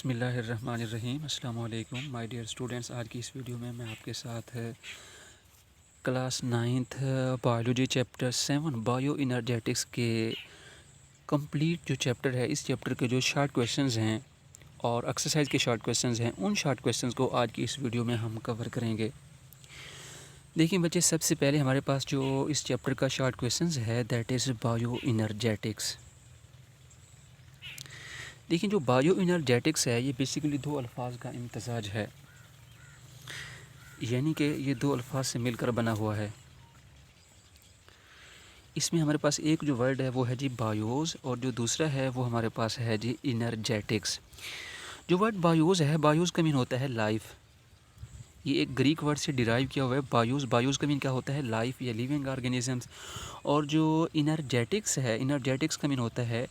बिस्मिल्लाहिर्रहमानिर्रहीम अस्सलाम वालेकुम माय डियर स्टूडेंट्स। आज की इस वीडियो में मैं आपके साथ class 9th biology chapter 7 bioenergetics के कंप्लीट जो चैप्टर है, इस चैप्टर के जो शॉर्ट क्वेश्चंस हैं और एक्सरसाइज के शॉर्ट क्वेश्चंस हैं, उन शॉर्ट क्वेश्चंस को आज की इस वीडियो में हम कवर करेंगे। देखिए बच्चे, सबसे पहले हमारे पास जो इस चैप्टर का शॉर्ट क्वेश्चंस है दैट इज़ बायो इनर्जेटिक्स। देखिए, जो बायो इनर्जेटिक्स है ये बेसिकली दो अल्फाज का इम्तजाज है, यानी कि ये दो अल्फाज से मिलकर बना हुआ है। इसमें हमारे पास एक जो वर्ड है वो है जी बायोज़, और जो दूसरा है वो हमारे पास है जी इनर्जेटिक्स। जो वर्ड बायोज़ है, बायोज़ का मीन होता है लाइफ। ये एक ग्रीक वर्ड से डिराइव किया हुआ है बायोज़। बायोज़ का मीन क्या होता है? लाइफ या लिविंग ऑर्गेनिजम्स। और जो इनर्जेटिक्स है, इनर्जेटिक्स का मीन होता है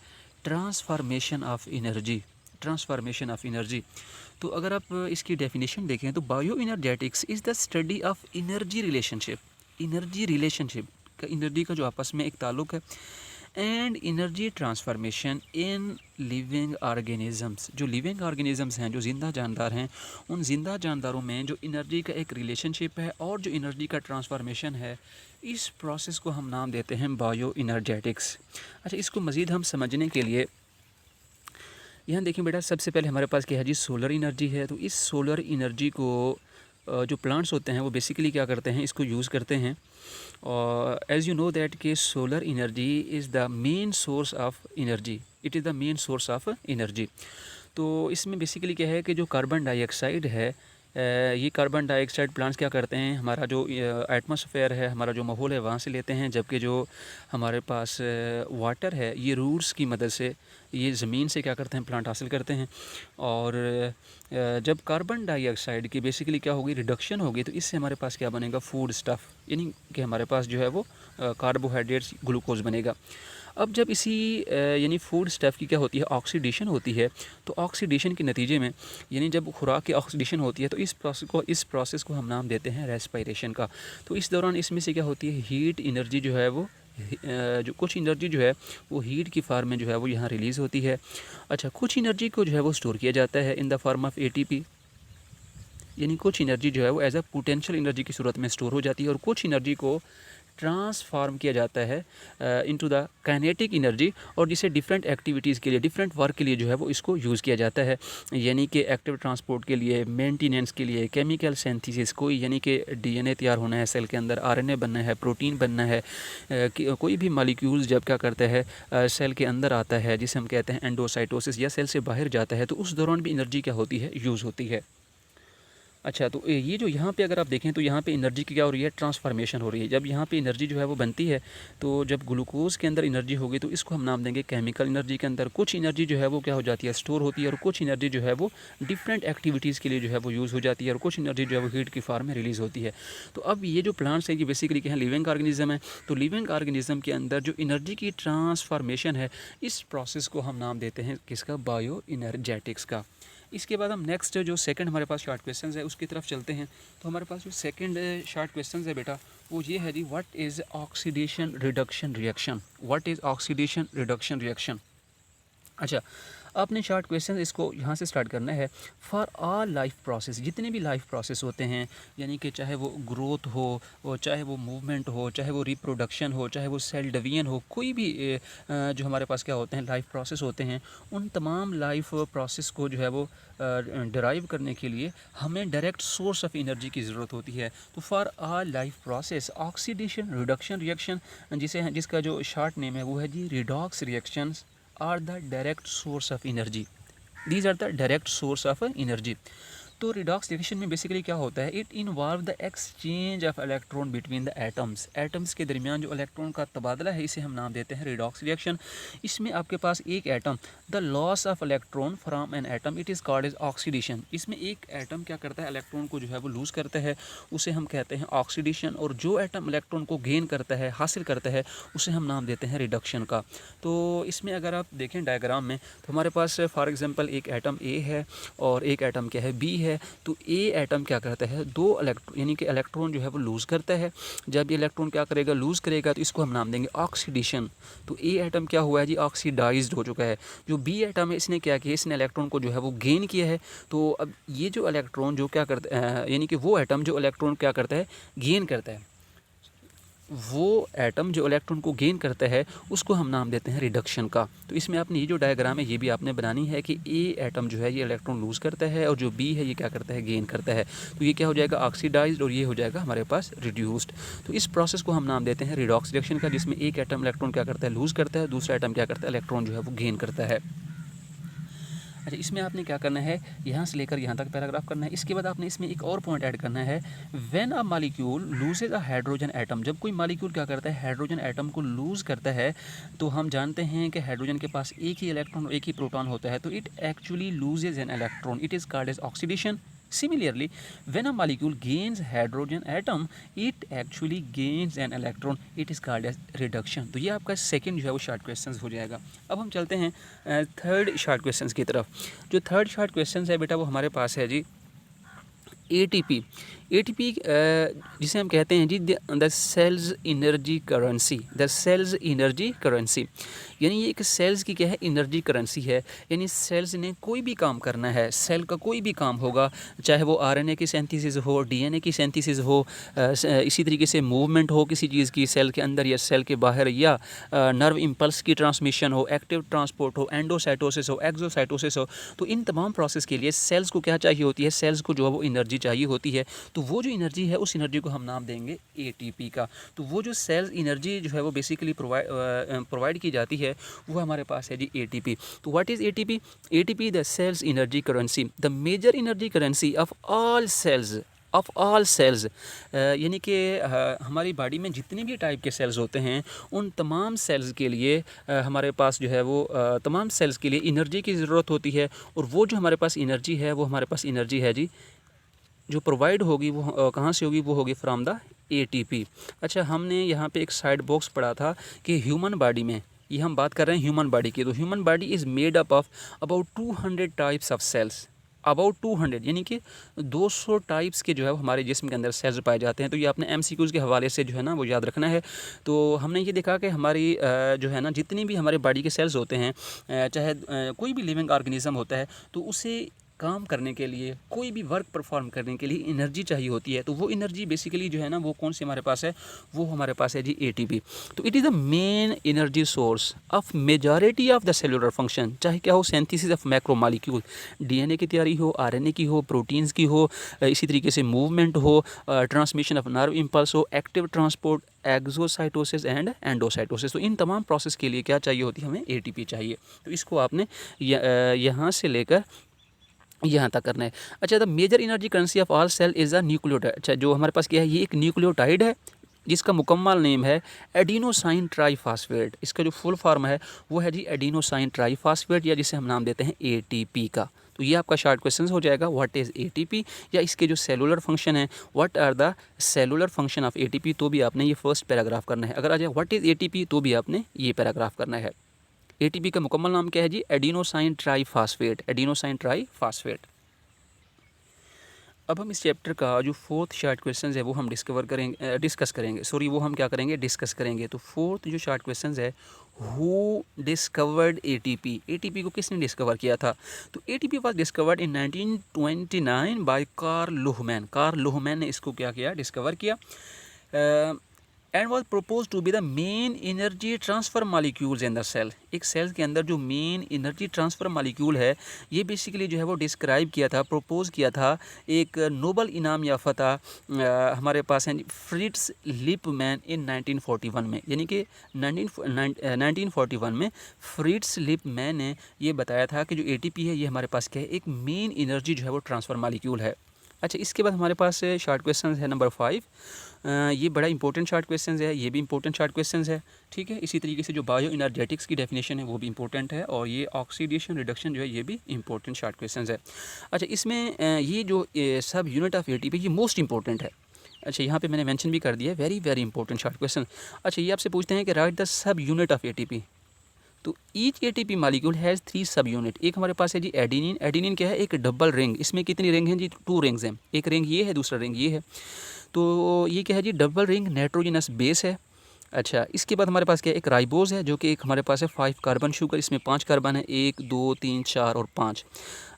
transformation of energy. Transformation of energy. तो अगर आप इसकी डेफिनेशन देखें तो bioenergetics is the study of energy relationship. Energy relationship का, एनर्जी का जो आपस में एक ताल्लुक़ है, and energy transformation in living organisms. जो लिविंग ऑर्गेनिजम्स हैं, जो ज़िंदा जानदार हैं, उन ज़िंदा जानदारों में जो एनर्जी का एक रिलेशनशिप है और जो एनर्जी का ट्रांसफॉर्मेशन है, इस प्रोसेस को हम नाम देते हैं बायो इनर्जेटिक्स। अच्छा, इसको मज़ीद हम समझने के लिए यहाँ देखिए बेटा, सबसे पहले हमारे पास क्या है जी, सोलर एनर्जी है। तो इस सोलर एनर्जी को जो प्लांट्स होते हैं वो बेसिकली क्या करते हैं, इसको यूज़ करते हैं। और एज़ यू नो दैट कि solar energy is the main source of energy. It is the main source of energy. तो इसमें बेसिकली क्या है कि जो कार्बन डाइऑक्साइड है, ये कार्बन डाइऑक्साइड प्लांट्स क्या करते हैं, हमारा जो एटमॉस्फेयर है, हमारा जो माहौल है, वहाँ से लेते हैं। जबकि जो हमारे पास वाटर है, ये रूट्स की मदद से, ये ज़मीन से क्या करते हैं, प्लांट हासिल करते हैं। और जब कार्बन डाइऑक्साइड की बेसिकली क्या होगी, रिडक्शन होगी, तो इससे हमारे पास क्या बनेगा, फूड स्टफ़, यानी कि हमारे पास जो है वो कार्बोहाइड्रेट्स, ग्लूकोज बनेगा। अब जब इसी यानी फूड स्टफ़ की क्या होती है, ऑक्सीडेशन होती है। तो ऑक्सीडेशन के नतीजे में, यानी जब खुराक की ऑक्सीडेशन होती है, तो इस प्रोसेस को हम नाम देते हैं रेस्पिरेशन का। तो इस दौरान इसमें से क्या होती है, हीट एनर्जी जो है वो जो कुछ एनर्जी जो है वो हीट की फॉर्म में जो है वो यहाँ रिलीज़ होती है। अच्छा, कुछ एनर्जी को जो है वो स्टोर किया जाता है in the form of ATP, यानी कुछ एनर्जी जो है वो एज अ पोटेंशियल एनर्जी की सूरत में स्टोर हो जाती है, और कुछ एनर्जी को ट्रांसफार्म किया जाता है इनटू द काइनेटिक एनर्जी, और जिसे डिफरेंट एक्टिविटीज़ के लिए, डिफरेंट वर्क के लिए जो है वो इसको यूज़ किया जाता है। यानी कि एक्टिव ट्रांसपोर्ट के लिए, मेंटेनेंस के लिए, केमिकल सिंथेसिस, कोई यानी कि डीएनए तैयार होना है सेल के अंदर, आरएनए बनना है, प्रोटीन बनना है, कोई भी मॉलिक्यूल्स जब क्या करता है सेल के अंदर आता है, जिसे हम कहते हैं एंडोसाइटोसिस, या सेल से बाहर जाता है, तो उस दौरान भी एनर्जी क्या होती है, यूज़ होती है। अच्छा, तो ये जो यहाँ पे अगर आप देखें तो यहाँ पे एनर्जी की क्या हो रही है, ट्रांसफॉर्मेशन हो रही है। जब यहाँ पे एनर्जी जो है वो बनती है, तो जब ग्लूकोज़ के अंदर एनर्जी होगी तो इसको हम नाम देंगे केमिकल एनर्जी के अंदर। कुछ एनर्जी जो है वो क्या हो जाती है, स्टोर होती है, और कुछ एनर्जी जो है वो डिफरेंट एक्टिविटीज़ के लिए जो है वो यूज़ हो जाती है, और कुछ एनर्जी जो है वो हीट की फॉर्म में रिलीज़ होती है। तो अब ये जो प्लांट्स हैं ये बेसिकली क्या है, लिविंग ऑर्गेनिज्म है। तो लिविंग ऑर्गेनिज्म के अंदर जो एनर्जी की ट्रांसफॉर्मेशन है, इस प्रोसेस को हम नाम देते हैं किसका, बायो इनर्जेटिक्स का। इसके बाद हम नेक्स्ट जो सेकंड हमारे पास शॉर्ट क्वेश्चन है उसकी तरफ चलते हैं। तो हमारे पास जो सेकंड शॉर्ट क्वेश्चन है बेटा, वो ये है जी, what is oxidation reduction reaction. What is oxidation reduction reaction. अच्छा, आपने शॉर्ट क्वेश्चन इसको यहाँ से स्टार्ट करना है। फॉर ऑल लाइफ प्रोसेस, जितने भी लाइफ प्रोसेस होते हैं, यानी कि चाहे वो ग्रोथ हो, और चाहे वो मूवमेंट हो, चाहे वो रिप्रोडक्शन हो, चाहे वो सेल डिवीजन हो, कोई भी जो हमारे पास क्या होते हैं, लाइफ प्रोसेस होते हैं, उन तमाम लाइफ प्रोसेस को जो है वो डिराइव करने के लिए हमें डायरेक्ट सोर्स ऑफ एनर्जी की ज़रूरत होती है। तो for all life process oxidation reduction reaction, जिसका जो शॉर्ट नेम है वो है जी redox reactions, are the direct source of energy. These are the direct source of energy. तो रिडॉक्स रिएक्शन में बेसिकली क्या होता है, it involve the exchange of electron between the atoms. Atoms के दरमियान जो इलेक्ट्रॉन का तबादला है, इसे हम नाम देते हैं रिडॉक्स रिएक्शन। इसमें आपके पास एक atom, the loss of electron from an atom, it is called as oxidation. इसमें एक एटम क्या करता है, इलेक्ट्रॉन को जो है वो लूज़ करता है, उसे हम कहते हैं ऑक्सीडेशन। और जो एटम इलेक्ट्रॉन को गेन करता है, हासिल करता है, उसे हम नाम देते हैं रिडक्शन का। तो इसमें अगर आप देखें डायग्राम में, तो हमारे पास फॉर एग्जांपल एक एटम ए है और एक एटम क्या है, बी है। है तो ए एटम क्या करता है, 2 इलेक्ट्रॉन यानी कि इलेक्ट्रॉन जो है वो लूज़ करता है। जब ये इलेक्ट्रॉन क्या करेगा, लूज़ करेगा, तो इसको हम नाम देंगे ऑक्सीडेशन। तो ए एटम क्या हुआ है जी, ऑक्सीडाइज्ड हो चुका है। जो बी एटम है इसने क्या किया, इसने इलेक्ट्रॉन को जो है वो गेन किया है। तो अब ये जो इलेक्ट्रॉन जो क्या करता है, यानी कि वो एटम जो इलेक्ट्रॉन क्या करता है, गेन करता है, वो एटम जो इलेक्ट्रॉन को गेन करता है उसको हम नाम देते हैं रिडक्शन का। तो इसमें आपने ये जो डायग्राम है ये भी आपने बनानी है कि ए एटम जो है ये इलेक्ट्रॉन लूज़ करता है और जो बी है ये क्या करता है, गेन करता है। तो ये क्या हो जाएगा, ऑक्सीडाइज्ड, और ये हो जाएगा हमारे पास रिड्यूस्ड। तो इस प्रोसेस को हम नाम देते हैं रिडॉक्स रिएक्शन का, जिसमें एक एटम इलेक्ट्रॉन क्या करता है, लूज़ करता है, दूसरा एटम क्या करता है, इलेक्ट्रॉन जो है वो गेन करता है। अच्छा, इसमें आपने क्या करना है, यहाँ से लेकर यहाँ तक पैराग्राफ करना है। इसके बाद आपने इसमें एक और पॉइंट ऐड करना है, when a molecule loses a hydrogen atom. जब कोई मॉलिक्यूल क्या करता है, हाइड्रोजन एटम को लूज़ करता है, तो हम जानते हैं कि हाइड्रोजन के पास एक ही इलेक्ट्रॉन और एक ही प्रोटॉन होता है, तो it actually loses an electron, it is called as oxidation. Similarly, when a molecule gains hydrogen atom, it actually gains an electron. It is called as reduction. तो ये आपका सेकंड जो है वो शॉर्ट क्वेश्चंस हो जाएगा। अब हम चलते हैं थर्ड शॉर्ट क्वेश्चंस की तरफ। जो थर्ड शॉर्ट क्वेश्चंस है बेटा वो हमारे पास है जी ATP। ATP जिसे हम कहते हैं जी the cell's energy currency, the cell's energy currency, यानी ये एक सेल्स की क्या है, एनर्जी करेंसी है। यानी सेल्स ने कोई भी काम करना है, सेल का कोई भी काम होगा, चाहे वो RNA की सिंथेसिस हो, DNA की सिंथेसिस हो, इसी तरीके से मूवमेंट हो किसी चीज़ की सेल के अंदर या सेल के बाहर, या नर्व इम्पल्स की ट्रांसमिशन हो, एक्टिव ट्रांसपोर्ट हो, एंडोसाइटोसिस हो, एक्सोसाइटोसिस हो, तो इन तमाम प्रोसेस के लिए सेल्स को क्या चाहिए होती है, सेल्स को जो है वो एनर्जी चाहिए होती है। तो वो जो एनर्जी है उस एनर्जी को हम नाम देंगे ATP का। तो वो जो सेल्स एनर्जी जो है वो बेसिकली प्रोवाइड की जाती है वो हमारे पास है जी ATP। तो what is ATP? ATP the cell's energy currency, the major energy currency of all cells, यानी कि हमारी बॉडी में जितने भी टाइप के सेल्स होते हैं उन तमाम सेल्स के लिए हमारे पास जो है वो तमाम सेल्स के लिए एनर्जी की ज़रूरत होती है। और वो जो हमारे पास एनर्जी है वो हमारे पास एनर्जी है जी जो प्रोवाइड होगी वो कहाँ से होगी, वो होगी फ्रॉम द ATP। अच्छा, हमने यहाँ पे एक साइड बॉक्स पढ़ा था कि ह्यूमन बॉडी में, ये हम बात कर रहे हैं ह्यूमन बॉडी की, तो human body is made up of about 200 types of cells, about 200 यानी कि 200 टाइप्स के जो है हमारे जिस्म के अंदर सेल्स पाए जाते हैं। तो ये आपने MCQs के हवाले से जो है ना वो याद रखना है। तो हमने ये देखा कि हमारी जो है ना जितनी भी हमारे बॉडी के सेल्स होते हैं, चाहे कोई भी लिविंग ऑर्गेनिज्म होता है, तो उसे काम करने के लिए, कोई भी वर्क परफॉर्म करने के लिए एनर्जी चाहिए होती है। तो वो एनर्जी बेसिकली जो है ना वो कौन सी हमारे पास है, वो हमारे पास है जी ATP। तो it is the main energy source of majority of the cellular function, चाहे क्या हो, synthesis of macro molecule, DNA की तैयारी हो, RNA की हो, प्रोटीन्स की हो, इसी तरीके से मूवमेंट हो, ट्रांसमिशन ऑफ नर्व इम्पल्स हो, active transport, exocytosis and endocytosis. तो इन तमाम प्रोसेस के लिए क्या चाहिए होती है, हमें ATP चाहिए। तो इसको आपने यहाँ से लेकर यहाँ तक करना है। अच्छा, the major energy currency of all cell is a nucleotide. अच्छा, जो हमारे पास क्या है, ये एक न्यूक्लियोटाइड है जिसका मुकम्मल नेम है एडिनोसाइन ट्राईफॉस्फेट। इसका जो फुल फॉर्म है वो है जी एडिनोसाइन ट्राईफॉस्फेट, या जिसे हम नाम देते हैं ATP का। तो ये आपका शॉर्ट क्वेश्चन हो जाएगा, व्हाट इज़ ATP, या इसके जो सेलुलर फंक्शन है, what are the cellular function of ATP। तो भी आपने ये फर्स्ट पैराग्राफ करना है। अगर आ जाए व्हाट इज़ ATP, तो भी आपने ये पैराग्राफ करना है। ATP का मुकम्मल नाम क्या है जी, एडिनोसाइन ट्राईफॉस्फेट, एडिनोसाइन ट्राईफॉस्फेट। अब हम इस चैप्टर का जो फोर्थ शॉर्ट क्वेश्चन है वो हम डिस्कस करेंगे। डिस्कस करेंगे। तो फोर्थ जो शॉर्ट क्वेश्चन है, हु डिस्कवर्ड ATP, ATP को किसने डिस्कवर किया था? तो ATP was discovered in 1929 by Karl Lohmann ने इसको क्या किया, डिस्कवर किया। And was propose to be the main energy transfer molecules in the cell. एक सेल के अंदर जो मेन एनर्जी ट्रांसफ़र मालिक्यूल है, ये बेसिकली जो है वो डिस्क्राइब किया था, प्रपोज किया था एक नोबल इनाम याफ्ता हमारे पास हैं फ्रिट्स लिपमैन इन 1941 में। यानी कि 1941 में फ्रिट्स लिपमैन ने ये बताया था कि जो ATP है ये हमारे पास क्या है, एक मेन एनर्जी जो है वो ट्रांसफ़र मालिक्यूल है। अच्छा, इसके बाद हमारे पास शॉर्ट क्वेश्चन है नंबर 5। ये बड़ा इंपॉर्टेंट शॉर्ट क्वेश्चन है, ये भी इंपॉर्टेंट शॉर्ट क्वेश्चन है, ठीक है। इसी तरीके से जो बायो एनर्जेटिक्स की डेफिनेशन है वो भी इंपॉर्टेंट है, और ये ऑक्सीडेशन रिडक्शन जो है ये भी इंपॉर्टेंट शॉर्ट क्वेश्चन है। अच्छा, इसमें ये जो सब यूनिट ऑफ ATP ये मोस्ट इंपॉर्टेंट है। अच्छा, यहाँ पे मैंने मेंशन भी कर दिया है, very very important short question. अच्छा, ये आपसे पूछते हैं कि right the sub unit of ATP। तो ईच एटीपी मॉलिक्यूल हैज़ 3 सब यूनिट। एक हमारे पास है जी एडिनिन। एडिनिन क्या है? एक डबल रिंग। इसमें कितनी रिंग हैं जी? 2 रिंग्स हैं। एक रिंग ये है, दूसरा रिंग ये है। तो ये क्या है जी? डबल रिंग नाइट्रोजनस बेस है। अच्छा, इसके बाद हमारे पास क्या है? एक राइबोज है, जो कि एक हमारे पास है 5 कार्बन शुगर। इसमें 5 कार्बन है, 1 2 3 4 और 5।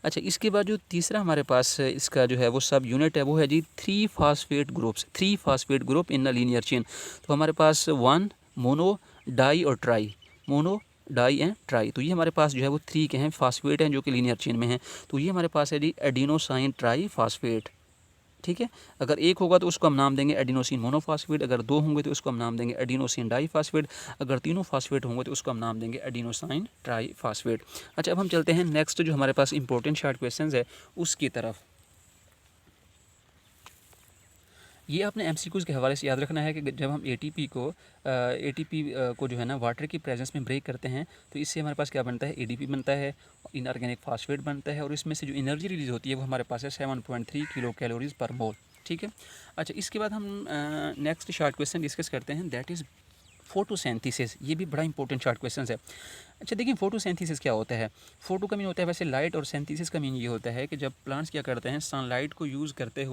अच्छा, इसके बाद जो तीसरा हमारे पास इसका जो है वो सब यूनिट है, वो है जी 3 phosphate groups. 3 phosphate group in the linear chain. तो हमारे पास 1 मोनो, डाई और tri. Mono, di and tri. तो ये हमारे पास जो है वो 3 के हैं, फास्फेट हैं, जो कि लीनियर चेन में हैं। तो ये हमारे पास है जी एडिनोसाइन ट्राई फास्फेट। ठीक है। अगर एक होगा तो उसको हम नाम देंगे एडिनोसिन मोनोफॉस्फेट। अगर 2 होंगे तो उसको हम नाम देंगे एडिनोसिन डाईफॉस्फेट। अगर तीनों फास्फेट होंगे तो उसको हम नाम देंगे एडिनोसाइन ट्राईफॉस्फेट। अच्छा, अब हम चलते हैं नेक्स्ट जो हमारे पास इंपॉर्टेंट शॉर्ट क्वेश्चंस है उसकी तरफ। ये आपने एमसीक्यूज़ के हवाले से याद रखना है कि जब हम एटीपी को जो है ना वाटर की प्रेजेंस में ब्रेक करते हैं तो इससे हमारे पास क्या बनता है? एडीपी बनता है, इनऑर्गेनिक फास्फेट बनता है, और इसमें से जो एनर्जी रिलीज़ होती है वो हमारे पास है 7.3 किलो कैलोरीज पर मोल। ठीक है। अच्छा, इसके बाद हम नेक्स्ट शॉर्ट क्वेश्चन डिस्कस करते हैं, दैट इज़ फोटोसिंथेसिस। ये भी बड़ा इंपॉर्टेंट शॉर्ट क्वेश्चन है। अच्छा देखिए, फोटोसिंथेसिस क्या होता है? फोटो का मीन होता है वैसे लाइट, और सिंथेसिस का मीन ये होता है कि जब प्लांट्स क्या करते हैं, सनलाइट को यूज़ करते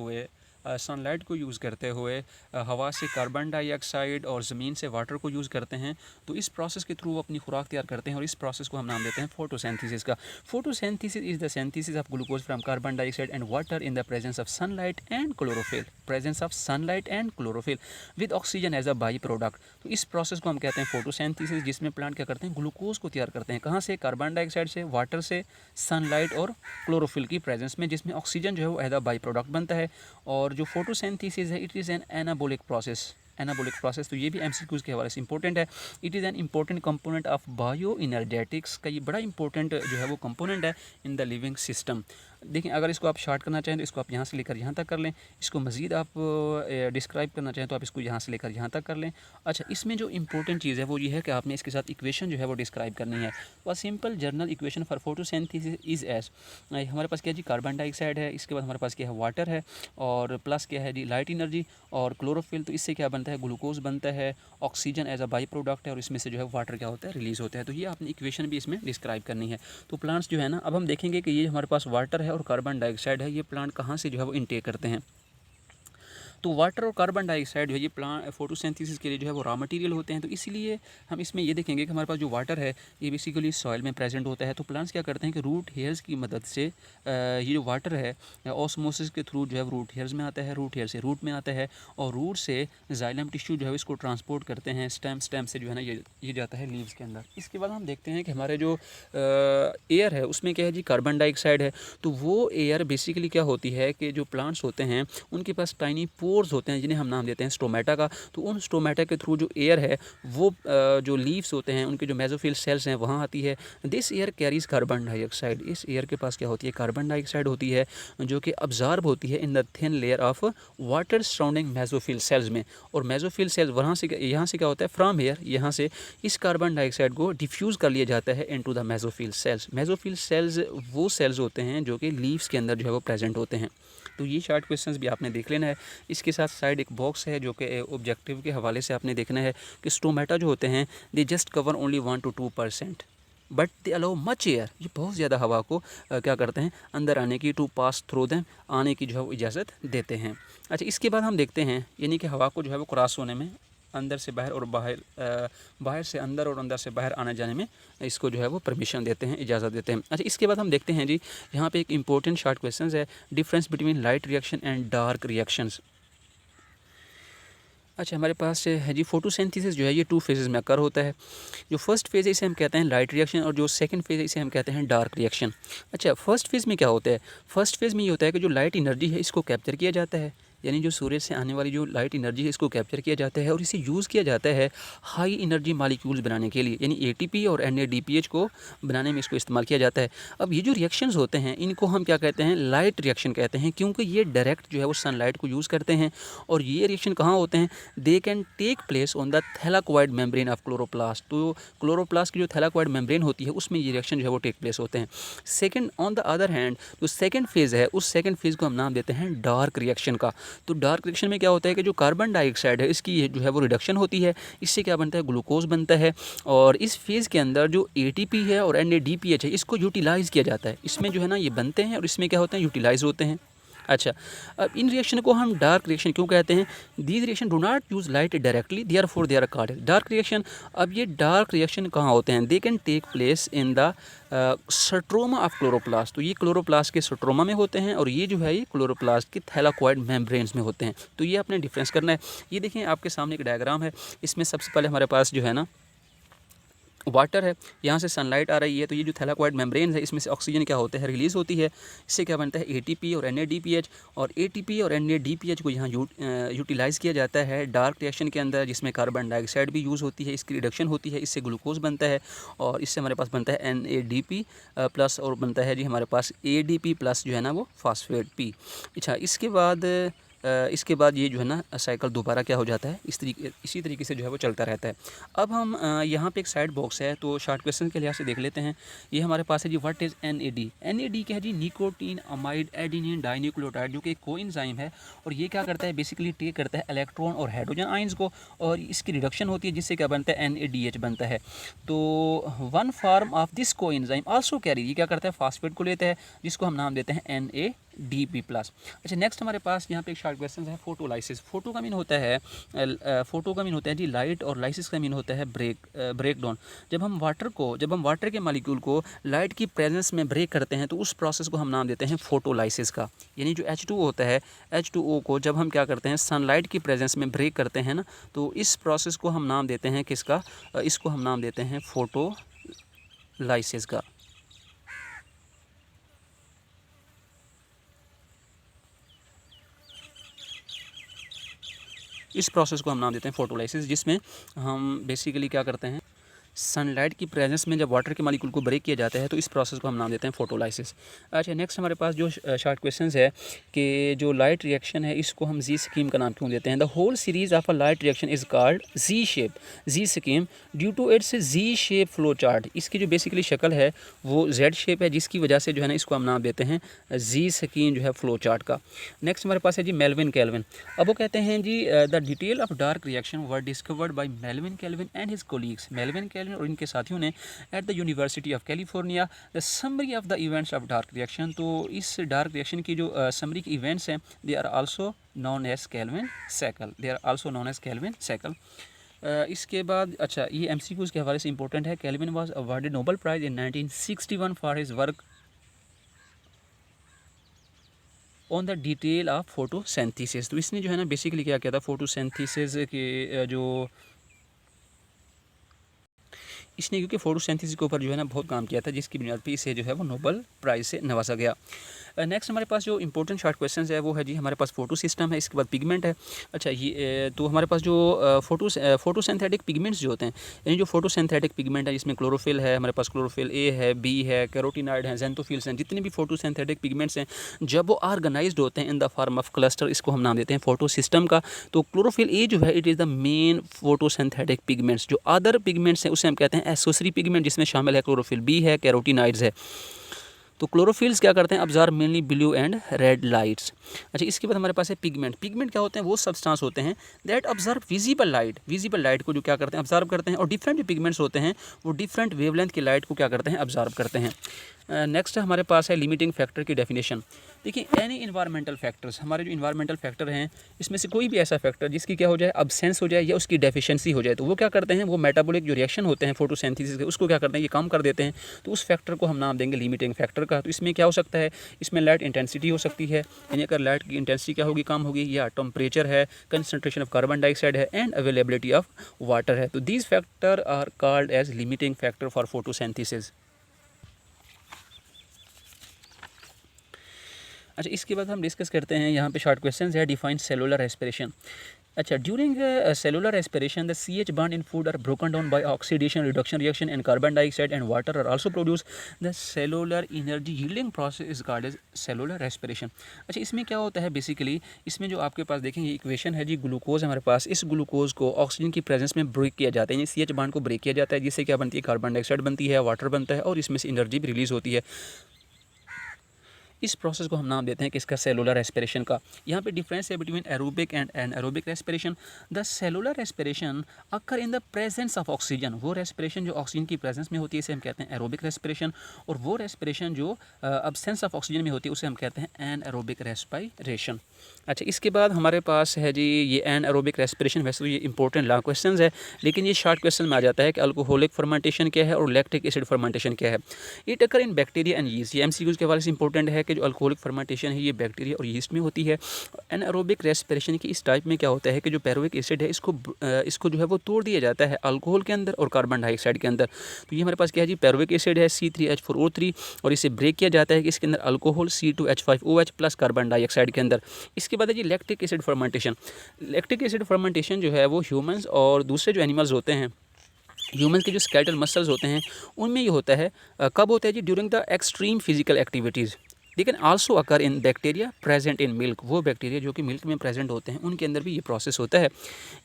हुए हवा से कार्बन डाइऑक्साइड और ज़मीन से वाटर को यूज़ करते हैं। तो इस प्रोसेस के थ्रू वो अपनी खुराक तैयार करते हैं, और इस प्रोसेस को हम नाम देते हैं फोटोसिंथेसिस का। Photosynthesis is the synthesis of glucose from carbon dioxide and water in the presence of sunlight and chlorophyll with oxygen as a by product. तो इस प्रोसेस को हम कहते हैं फोटोसिंथेसिस, जिसमें प्लांट क्या करते हैं? ग्लूकोज को तैयार करते हैं। कहाँ से? कार्बन डाइऑक्साइड से, वाटर से, सनलाइट और क्लोरोफिल की प्रेजेंस में, जिसमें ऑक्सीजन जो है वो एज अ बाई प्रोडक्ट बनता है। और जो फोटोसिंथेसिस है, it is an anabolic process. तो ये भी एमसीक्यूज़ के हवाले से इंपॉर्टेंट है। It is an important component of bioenergetics का ये बड़ा इंपॉर्टेंट जो है वो कंपोनेंट है इन द लिविंग सिस्टम। देखिए, अगर इसको आप शार्ट करना चाहें तो इसको आप यहाँ से लेकर यहाँ तक कर लें। इसको मज़ीद आप डिस्क्राइब करना चाहें तो आप इसको यहाँ से लेकर यहाँ तक कर लें। अच्छा, इसमें जो इंपॉर्टेंट चीज़ है वो ये है कि आपने इसके साथ इक्वेशन जो है वो डिस्क्राइब करनी है। तो simple general equation for photosynthesis is as, हमारे पास क्या जी? कार्बन डाइऑक्साइड है, इसके बाद हमारे पास क्या है? वाटर है, और प्लस क्या है जी? लाइट एनर्जी और क्लोरोफिल। तो इससे क्या बनता है? ग्लूकोज बनता है, oxygen as a by product है, और इसमें से जो है वाटर क्या होता है? रिलीज़ होता है। तो ये आपने इक्वेशन भी इसमें डिस्क्राइब करनी है। तो प्लांट्स जो है ना, अब हम देखेंगे कि ये हमारे पास वाटर है और कार्बन डाइऑक्साइड है, ये प्लांट कहाँ से जो है वो इनटेक करते हैं। तो वाटर और कार्बन डाइऑक्साइड जो है ये प्लांट फोटोसिंथेसिस के लिए जो है वो रॉ मटेरियल होते हैं। तो इसीलिए हम इसमें ये देखेंगे कि हमारे पास जो वाटर है ये बेसिकली सॉइल में प्रेजेंट होता है। तो प्लांट्स क्या करते हैं कि रूट हेयर्स की मदद से ये जो वाटर है ऑस्मोसिस के थ्रू जो है रूट हेयर्स में आता है, रूट हेयर से रूट में आता है, और रूट से जाइलम टिश्यू जो है इसको ट्रांसपोर्ट करते हैं। स्टेम से जो है ना ये जाता है लीव्स के अंदर। इसके बाद हम देखते हैं कि हमारे जो एयर है उसमें क्या है जी? कार्बन डाइऑक्साइड है। तो वो एयर बेसिकली क्या होती है कि जो प्लांट्स होते हैं उनके पास टाइनी पोर्स होते हैं, जिन्हें हम नाम देते हैं स्टोमेटा का। तो उन स्टोमेटा के थ्रू जो एयर है वो जो लीव्स होते हैं उनके जो मेसोफिल सेल्स हैं वहाँ आती है। This air carries carbon dioxide. इस एयर के पास क्या होती है? कार्बन डाइऑक्साइड होती है, जो कि अब्जॉर्ब होती है in the thin layer of water surrounding mesophyll cells में। और मेसोफिल सेल्स वहाँ से यहाँ से क्या होता है? फ्रॉम एयर, यहाँ से इस कार्बन डाइऑक्साइड को डिफ्यूज़ कर लिया जाता है into the mesophyll cells. Mesophyll cells वो सेल्स होते हैं जो कि लीव्स के अंदर जो है वो प्रेजेंट होते हैं। तो ये शॉर्ट क्वेश्चंस भी आपने देख लेना है। इसके साथ साइड एक बॉक्स है जो कि ऑब्जेक्टिव के हवाले से आपने देखना है कि स्टोमेटा जो होते हैं they just cover only 1 to 2%, but they allow much air. ये बहुत ज़्यादा हवा को क्या करते हैं? अंदर आने की, टू पास थ्रू देम, आने की जो है वो इजाज़त देते हैं। अच्छा, इसके बाद हम देखते हैं यानी कि हवा को जो है वो क्रॉस होने में, अंदर से बाहर और बाहर से अंदर और अंदर से बाहर आने जाने में इसको जो है वो परमिशन देते हैं, इजाज़त देते हैं। अच्छा, इसके बाद हम देखते हैं जी, यहाँ पे एक इंपॉर्टेंट शॉर्ट क्वेश्चन है, difference between light reaction and dark reactions. अच्छा, हमारे पास है जी फोटोसिंथेसिस जो है ये 2 फेजेस में अकर होता है। जो फर्स्ट फेज़ है इसे हम कहते हैं लाइट रिएक्शन, और जो सेकंड फेज़ है इसे हम कहते हैं डार्क रिएक्शन। अच्छा, फर्स्ट फेज़ में क्या होता है? फर्स्ट फेज़ में ये होता है कि जो लाइट एनर्जी है इसको कैप्चर किया जाता है, यानी जो सूर्य से आने वाली जो लाइट एनर्जी है इसको कैप्चर किया जाता है, और इसे यूज़ किया जाता है हाई एनर्जी मॉलिक्यूल्स बनाने के लिए, यानी एटीपी और एनएडीपीएच को बनाने में इसको इस्तेमाल किया जाता है। अब ये जो रिएक्शंस होते हैं इनको हम क्या कहते हैं? लाइट रिएक्शन कहते हैं, क्योंकि ये डायरेक्ट जो है वो सनलाइट को यूज़ करते हैं। और ये रिएक्शन कहाँ होते हैं? They can take place on the thylakoid membrane of chloroplast. तो क्लोरोप्लास्ट की जो थैलाकोइड मेम्ब्रेन होती है उसमें ये रिएक्शन जो है वो टेक प्लेस होते हैं। Second, on the other hand जो सेकेंड फेज़ है उस सेकेंड फेज़ को हम नाम देते हैं डार्क रिएक्शन का। तो डार्क रिएक्शन में क्या होता है कि जो कार्बन डाइऑक्साइड है इसकी जो है वो रिडक्शन होती है, इससे क्या बनता है, ग्लूकोज बनता है। और इस फेज़ के अंदर जो ATP है और NADPH है इसको यूटिलाइज़ किया जाता है, इसमें जो है ना ये बनते हैं और इसमें क्या होते हैं, यूटिलाइज़ होते हैं। अच्छा, अब इन रिएक्शन को हम डार्क रिएक्शन क्यों कहते हैं? These reaction do not use light directly, therefore they are called dark reaction. अब ये डार्क रिएक्शन कहाँ होते हैं? They can take place in the stroma of chloroplast. तो ये क्लोरोप्लास्ट के स्ट्रोमा में होते हैं और ये जो है ये क्लोरोप्लास्ट के थैलाकोइड मेम्ब्रेन्स में होते हैं। तो ये आपने डिफरेंस करना है। ये देखें आपके सामने एक डायग्राम है, इसमें सबसे पहले हमारे पास जो है ना वाटर है, यहाँ से सनलाइट आ रही है, तो ये जो थैलाकोइड मेम्ब्रेन है इसमें से ऑक्सीजन क्या होता है, रिलीज़ होती है, इससे क्या बनता है ATP और NADPH। और ATP और NADPH को यहाँ यूटिलाइज़ किया जाता है डार्क रिएक्शन के अंदर, जिसमें कार्बन डाइऑक्साइड भी यूज़ होती है, इसकी रिडक्शन होती है, इससे ग्लूकोज बनता है और इससे हमारे पास बनता है NADP प्लस और बनता है जी हमारे पास ADP प्लस जो है ना वो फास्फेट P। अच्छा, इसके बाद ये जो है ना साइकिल दोबारा क्या हो जाता है, इसी तरीके से जो है वो चलता रहता है। अब हम यहाँ पे एक साइड बॉक्स है तो शॉर्ट क्वेश्चन के लिहाज से देख लेते हैं। ये हमारे पास है जी व्हाट इज़ NAD। NAD क्या है जी, निकोटीन अमाइड एडिनिन डाइन्यूक्लियोटाइड, जो कि एक कोएंजाइम है और ये क्या करता है, बेसिकली टेक करता है इलेक्ट्रॉन और हाइड्रोजन आइंस को और इसकी रिडक्शन होती है, जिससे क्या बनता है, NADH बनता है। तो one form of this coenzyme also carry, ये क्या करता है, फास्फेट को लेता है, जिसको हम नाम देते हैं NADP प्लस। अच्छा, नेक्स्ट हमारे पास यहाँ पे एक शॉर्ट क्वेश्चन है, फोटोलाइसिस। फोटो का मीन होता है जी लाइट, और लाइसिस का मीन होता है ब्रेक डाउन। जब हम वाटर के मॉलिक्यूल को लाइट की प्रेजेंस में ब्रेक करते हैं तो उस प्रोसेस को हम नाम देते हैं फोटोलाइसिस का। यानी जो H2O होता है, H2O को जब हम क्या करते हैं, सनलाइट की प्रेजेंस में ब्रेक करते हैं ना, तो इस प्रोसेस को हम नाम देते हैं किसका, इसको हम नाम देते हैं फोटोलाइसिस का। इस प्रोसेस को हम नाम देते हैं फोटोलाइसिस, जिसमें हम बेसिकली क्या करते हैं, सनलाइट की प्रेजेंस में जब वाटर के मॉलिक्यूल को ब्रेक किया जाता है तो इस प्रोसेस को हम नाम देते हैं फोटोलाइसिस। अच्छा, नेक्स्ट हमारे पास जो शॉर्ट क्वेश्चंस है कि जो लाइट रिएक्शन है इसको हम जी स्कीम का नाम क्यों देते हैं। The whole series of a light reaction is called Z scheme due to its Z shape flow chart. इसकी जो बेसिकली शक्ल है वो Z शेप है, जिसकी वजह से जो है ना इसको हम नाम देते हैं जी स्कीम जो है फ्लो चार्ट का। नेक्स्ट हमारे पास है जी मेल्विन कैल्विन। अब वो कहते हैं जी the detail of dark reaction were discovered by Melvin Calvin and his colleagues. Melvin Calvin और इनके साथियों ने at the university of California the summary of the events of dark reaction. तो इस डार्क रिएक्शन की जो समरी के events हैं they are also known as Calvin cycle. इसके बाद अच्छा, ये MCQs के हवाले से इंपॉर्टेंट है। Calvin was awarded Nobel prize in 1961 for his work on the detail of photosynthesis. तो इसने जो है ना बेसिकली क्या किया था, फोटोसिंथेसिस के इसने क्योंकि फोटोसिंथेसिस के ऊपर जो है ना बहुत काम किया था, जिसकी बुनियाद पर इसे जो है वो नोबेल प्राइज़ से नवाजा गया। नेक्स्ट हमारे पास जो इंपॉर्टेंट शॉर्ट क्वेश्चंस है वो है जी हमारे पास फोटो सिस्टम है, इसके बाद पिगमेंट है। अच्छा, ये तो हमारे पास जो फोटोसिंथेटिक पिगमेंट्स जो होते हैं, यानी जो फोटोसिंथेटिक पिगमेंट है जिसमें क्लोरोफिल है, हमारे पास क्लोरोफिल A है, B है, कैरोटिनॉइड है, ज़ेंथोफिल्स हैं, जितने भी फोटोसिंथेटिक पिगमेंट्स हैं जब वो ऑर्गेनाइज्ड होते हैं in the form of cluster, इसको हम नाम देते हैं फोटो सिस्टम का। तो क्लोरोफिल A जो है it is the main photosynthetic pigments. जो अदर पिगमेंट्स हैं उसे हम कहते हैं एसोसिएटरी पिगमेंट, जिसमें शामिल है क्लोरोफिल B है, कैरोटिनॉइड्स है। तो क्लोरोफिल्स क्या करते हैं, observe mainly blue and red lights. अच्छा, इसके बाद हमारे पास है पिगमेंट। पिगमेंट क्या होते हैं, वो सब्सटेंस होते हैं दैट ऑब्जर्व विजिबल लाइट को जो क्या करते हैं, ऑब्जर्व करते हैं। और डिफरेंट जो पिगमेंट्स होते हैं वो डिफरेंट वेवलेंथ की लाइट को क्या करते हैं, ऑब्जर्व करते हैं। नेक्स्ट हमारे पास है लिमिटिंग फैक्टर की डेफिनेशन। देखिए, एनी इन्वायरमेंटल फैक्टर्स, हमारे जो इन्वायरमेंटल फैक्टर हैं इसमें से कोई भी ऐसा फैक्टर जिसकी क्या हो जाए, अब्सेंस हो जाए या उसकी डेफिशिएंसी हो जाए, तो वो क्या करते हैं, वो मेटाबॉलिक जो रिएक्शन होते हैं फोटोसिंथेसिस के उसको क्या करते हैं, ये कम कर देते हैं। तो उस फैक्टर को हम नाम देंगे लिमिटिंग फैक्टर का। तो इसमें क्या हो सकता है, इसमें लाइट इंटेंसिटी हो सकती है, यानी अगर लाइट की इंटेंसिटी क्या होगी, कम होगी, या टेम्परेचर है, कंसंट्रेशन ऑफ कार्बन डाइऑक्साइड है, एंड अवेलेबिलिटी ऑफ वाटर है। तो these factor are called as limiting factor for photosynthesis. अच्छा, इसके बाद हम डिस्कस करते हैं, यहाँ पे शॉर्ट क्वेश्चंस है। Define cellular respiration. अच्छा, during cellular respiration the CH bond in food are broken down by oxidation reduction reaction and carbon dioxide and water are also produce. The cellular energy yielding process is called as cellular respiration. अच्छा, इसमें क्या होता है, basically इसमें जो आपके पास देखेंगे equation है जी, ग्लूकोज हमारे पास, इस ग्लूकोज को ऑक्सीजन की प्रेजेंस में ब्रेक किया जाता है, यानी CH बॉन्ड को ब्रेक किया जाता है, जिससे क्या बनती है, कार्बन डाइऑक्साइड बनती है, वाटर बनता है और इसमें से एनर्जी भी रिलीज़ होती है। इस प्रोसेस को हम नाम देते हैं किसका, सेलुलर रेस्पिरेशन का। यहाँ पे डिफरेंस है between aerobic and anaerobic respiration. The cellular respiration occur in the presence of oxygen, वो रेस्पिरेशन जो ऑक्सीजन की प्रेजेंस में होती है इसे हम कहते हैं एरोबिक रेस्पिरेशन, और वो रेस्पिरेशन जो अब्सेंस ऑफ ऑक्सीजन में होती है उसे हम कहते हैं एनएरोबिक रेस्पिरेशन। अच्छा, इसके बाद हमारे पास है जी ये एनएरोबिक रेस्पिरेशन। वैसे तो ये इंपॉर्टेंट लॉन्ग क्वेश्चन है, लेकिन ये शॉर्ट क्वेश्चन में आ जाता है कि अल्कोहलिक फर्मेंटेशन क्या है और लैक्टिक एसिड फर्मेंटेशन क्या है। It occur in bacteria and yeast, ये एमसीक्यूज के हवाले से इंपॉर्टेंट है कि जो अल्कोहलिक फर्मेंटेशन है ये बैक्टीरिया और यीस्ट में होती है। एनएरोबिक रेस्पिरेशन की इस टाइप में क्या होता है कि जो पैरुविक एसिड है इसको जो है वो तोड़ दिया जाता है अल्कोहल के अंदर और कार्बन डाइऑक्साइड के अंदर। तो ये हमारे पास क्या है जी, पैरुविक एसिड है C3H4O3, और इसे ब्रेक किया जाता है कि इसके अंदर alcohol C2H5OH plus carbon dioxide के अंदर। इसके बाद है जी lactic acid fermentation. Lactic acid fermentation जो है वो ह्यूमंस और दूसरे जो एनिमल्स होते हैं, ह्यूमंस के जो स्केलेटल मसल्स होते हैं उनमें ये होता है। कब होता है जी, during the extreme physical activities. लेकिन also occur in bacteria present in milk, वो बैक्टीरिया जो कि मिल्क में प्रेजेंट होते हैं उनके अंदर भी ये प्रोसेस होता है।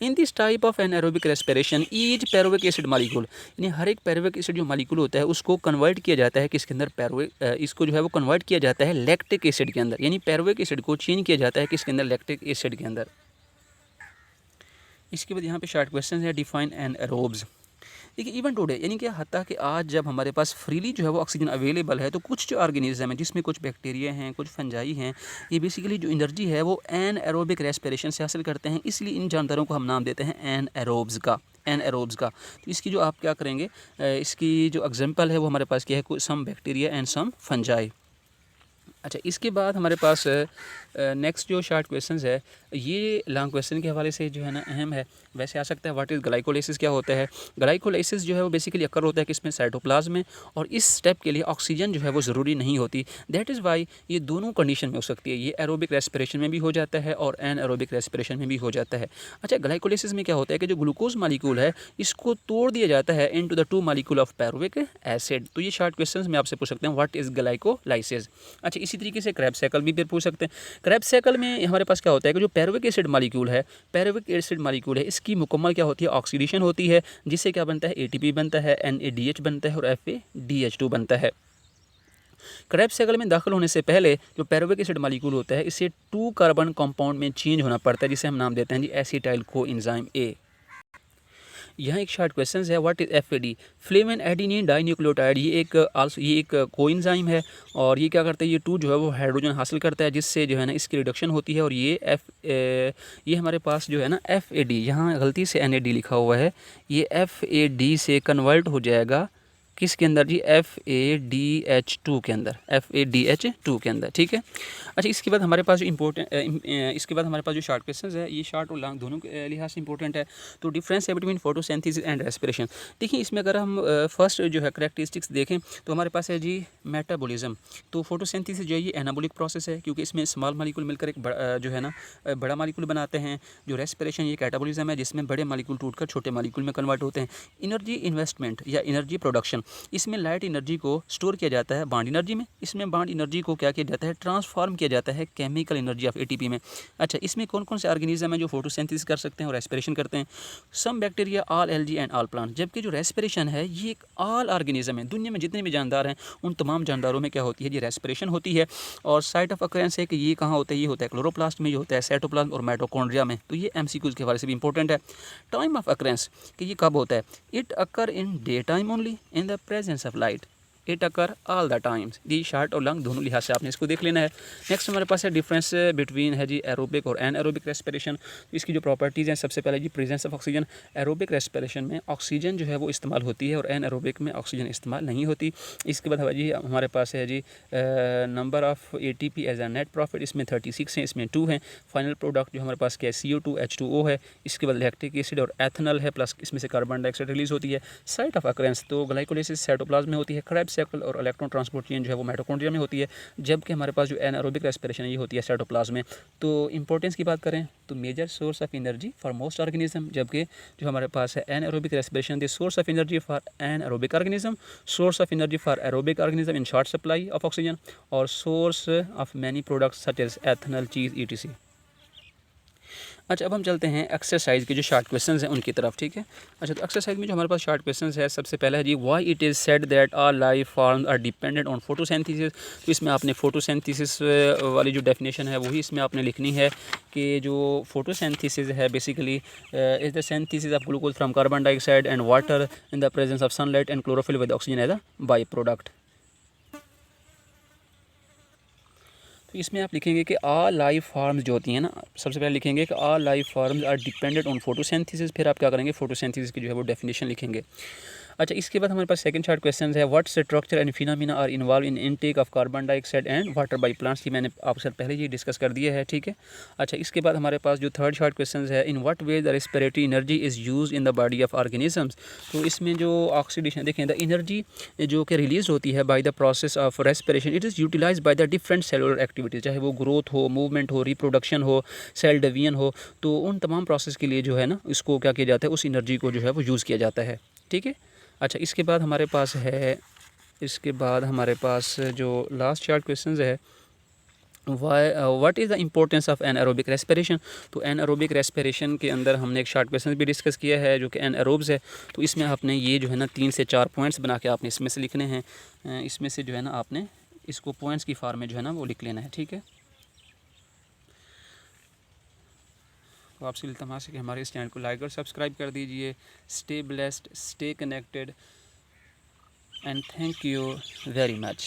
In this type of anaerobic respiration each pyruvic acid molecule, यानी हर एक पैरुविक एसिड जो मालिक्यूल होता है उसको कन्वर्ट किया जाता है किसके अंदर, इसको जो है वो कन्वर्ट किया जाता है लैक्टिक एसिड के अंदर, यानी पैरुविक एसिड को चेंज किया जाता है किसके अंदर, लैक्टिक एसिड के अंदर। इसके बाद यहाँ पे शॉर्ट क्वेश्चन है, डिफाइन एनारोब्स। देखिए इवन टुडे, यानी कि हत्ता कि आज जब हमारे पास फ्रीली जो है वो ऑक्सीजन अवेलेबल है, तो कुछ जो ऑर्गेनिज्म है जिसमें कुछ बैक्टीरिया हैं, कुछ फंजाई हैं, ये बेसिकली जो एनर्जी है वो एनएरोबिक रेस्पिरेशन से हासिल करते हैं। इसलिए इन जानदारों को हम नाम देते हैं एनएरोब्स का, एनएरोब्स का। तो इसकी जो आप क्या करेंगे, इसकी जो एग्जांपल है वो हमारे पास क्या है, some bacteria and some fungi. अच्छा, इसके बाद हमारे पास नेक्स्ट जो शॉर्ट क्वेश्चंस है ये लॉन्ग क्वेश्चन के हवाले से जो है ना अहम है। वैसे आ सकता है व्हाट इज़ ग्लाइकोलाइसिस, क्या होता है। ग्लाइकोलाइसिस जो है वो बेसिकली अकर होता है किसमें, साइटोप्लाज्म में, और इस स्टेप के लिए ऑक्सीजन जो है वो ज़रूरी नहीं होती। दैट इज़ वाई ये दोनों कंडीशन में हो सकती है, ये एरोबिक रेस्पिरेशन में भी हो जाता है और एनएरोबिक रेस्पिरेशन में भी हो जाता है। अच्छा, ग्लाइकोलाइसिस में क्या होता है कि जो ग्लूकोज मालिक्यूल है इसको तोड़ दिया जाता है into the 2 molecule of pyruvic acid. तो ये शॉर्ट क्वेश्चन में आपसे पूछ सकते हैं व्हाट इज़ ग्लाइकोलाइसिस। अच्छा, इसी तरीके से क्रैब साइकिल भी फिर पूछ सकते हैं। क्रैब साइकिल में हमारे पास क्या होता है कि जो पैरुविक एसिड मालिक्यूल है, पैरुविक एसिड मालिक्यूल है, इसकी मुकम्मल क्या होती है, ऑक्सीडेशन होती है, जिससे क्या बनता है, ATP बनता है, NADH बनता है और FADH2 बनता है। क्रैब साइकिल में दाखिल होने से पहले जो पैरुविक एसिड मालिक्यूल होता है इसे 2 कार्बन कंपाउंड में चेंज होना पड़ता है, जिसे हम नाम देते हैं जी एसिटाइल कोएंजाइम A। यहाँ एक शॉर्ट क्वेश्चन है, what is FAD, flavin adenine dinucleotide. ये एक कोएंजाइम है और ये क्या करता है, ये 2 जो है वो हाइड्रोजन हासिल करता है, जिससे जो है ना इसकी रिडक्शन होती है। और ये हमारे पास जो है ना FAD, यहाँ गलती से NAD लिखा हुआ है, ये FAD से कन्वर्ट हो जाएगा किसके अंदर जी, FADH2 के अंदर, FADH2 के अंदर, ठीक है। अच्छा, इसके बाद हमारे पास जो इसके बाद हमारे पास जो शॉर्ट क्वेश्चन है ये शॉर्ट और लॉन्ग दोनों के लिहाज से इंपॉर्टेंट है। तो डिफरेंस है बिटवीन फोटोसिंथेसिस एंड रेस्पिरेशन। देखिए इसमें अगर हम फर्स्ट जो है करेक्टरिस्टिक्स देखें तो हमारे पास है जी मेटाबॉलिज्म। तो फोटोसिंथेसिस जो है ये एनाबॉलिक प्रोसेस है, क्योंकि इसमें स्मॉल मालिक्यूल मिलकर एक जो है ना बड़ा मालिक्यूल बनाते हैं। जो रेस्पिरेशन ये कैटाबॉलिज्म है, जिसमें बड़े मालिक्यूल टूटकर छोटे मालिक्यूल में कन्वर्ट होते हैं। एनर्जी इन्वेस्टमेंट या एनर्जी प्रोडक्शन, इसमें लाइट एनर्जी को स्टोर किया जाता है बॉन्ड एनर्जी में, इसमें बॉन्ड एनर्जी को क्या किया जाता है, ट्रांसफॉर्म किया जाता है केमिकल एनर्जी ऑफ ATP में। अच्छा, इसमें कौन कौन से ऑर्गेनिज्म हैं जो फोटोसिंथेसिस कर सकते हैं और रेस्पिरेशन करते हैं, some bacteria, all algae and all plant. जबकि जो रेस्पिरेशन है ये एक ऑल ऑर्गेनिज्म है, दुनिया में जितने भी जानदार हैं उन तमाम जानदारों में क्या होती है, ये रेस्पिरेशन होती है। और साइट ऑफ अकरेंस है कि ये कहाँ होता है, ये होता है क्लोरोप्लास्ट में, ये होता है साइटोप्लाज्म और माइटोकॉन्ड्रिया में। तो ये MCQs के हवाले से भी इंपॉर्टेंट है। टाइम ऑफ अकरेंस कि ये कब होता है, it occur in day time only in the presence of light, it occur all the times. The short और लॉन्ग दोनों लिहाज से आपने इसको देख लेना है। नेक्स्ट हमारे पास है डिफरेंस बिटवीन है जी एरोबिक और एनएरोबिक रेस्पिरेशन। तो इसकी जो प्रॉपर्टीज़ हैं, सबसे पहले जी presence of oxygen. Aerobic respiration में ऑक्सीजन जो है वो इस्तेमाल होती है और एनएरोबिक में ऑक्सीजन इस्तेमाल नहीं होती। इसके बाद जी हमारे पास है जी number of ATP as a net profit, इसमें 36 हैं, इसमें 2 हैं। फाइनल प्रोडक्ट जो हमारे पास क्या है, CO2 H2O है। इसके बाद लैक्टिक एसिड और एथनॉल है, प्लस इसमें से कार्बन डाइऑक्साइड रिलीज होती है। साइट ऑफ अकरेंस तो ग्लाइकोलाइसिस साइटोप्लाज्म में होती है, क्रैब साइकिल और इलेक्ट्रॉन ट्रांसपोर्ट चेन जो है वो माइटोकॉन्ड्रिया में होती है। जबकि हमारे पास जो एनारोबिक रेस्पिरेशन है ये होती है साइटोप्लाज्म में। तो इंपॉर्टेंस की बात करें तो major source of energy for most organism, जबकि जो हमारे पास है anaerobic respiration the source of energy for anaerobic organism, source of energy for aerobic organism in short supply of oxygen, और source of many products such as ethanol, cheese, ETC। अच्छा, अब हम चलते हैं एक्सरसाइज के जो शॉर्ट क्वेश्चंस हैं उनकी तरफ, ठीक है। अच्छा, तो एक्सरसाइज में जो हमारे पास शॉर्ट क्वेश्चंस है, सबसे पहला है जी, why it is said that all life forms are dependent on photosynthesis. तो इसमें आपने फोटोसिंथेसिस वाली जो डेफिनेशन है वही इसमें आपने लिखनी है कि जो फोटोसिंथेसिस है basically is the synthesis of glucose from carbon dioxide and water in the presence of sunlight and chlorophyll with oxygen as a by product. तो इसमें आप लिखेंगे कि ऑल लाइफ फॉर्म्स जो होती हैं ना, सबसे पहले लिखेंगे कि all life forms are dependent on photosynthesis. फिर आप क्या करेंगे, फोटोसिंथेसिस की जो है वो डेफिनेशन लिखेंगे। अच्छा, इसके बाद हमारे पास सेकंड शॉर्ट क्वेश्चन है, what structure and phenomena are involve in intake of carbon dioxide and water by plants. ये मैंने आपसे पहले ही डिस्कस कर दिया है, ठीक है। अच्छा, इसके बाद हमारे पास जो थर्ड शॉर्ट क्वेश्चन है, in what way the respiratory energy is use in the body of organisms. तो इसमें जो ऑक्सीडेशन देखें, द एनर्जी जो कि रिलीज होती है by the process of respiration, it is utilize by the different cellular activities, चाहे वो ग्रोथ हो, मूवमेंट हो, रिप्रोडक्शन हो, सेल डिवीजन हो। तो उन तमाम प्रोसेस के लिए जो है ना, इसको क्या किया जाता है, उस एनर्जी को जो है वो यूज़ किया जाता है, ठीक है। अच्छा, इसके बाद हमारे पास जो लास्ट चार्ट क्वेश्चंस है, what is the importance of anaerobic respiration. तो एनारोबिक रेस्पिरेशन के अंदर हमने एक शॉर्ट क्वेश्चन भी डिस्कस किया है जो कि एनारोब्स है। तो इसमें आपने ये जो है ना 3 से 4 पॉइंट्स बना के आपने इसमें से लिखने हैं। इसमें से जो है ना आपने इसको पॉइंट्स की फॉर्म में जो है ना वो लिख लेना है, ठीक है। तो आपसे इल्तमास है कि हमारे इस चैनल को लाइक और सब्सक्राइब कर दीजिए। Stay blessed, stay connected, and thank you very much.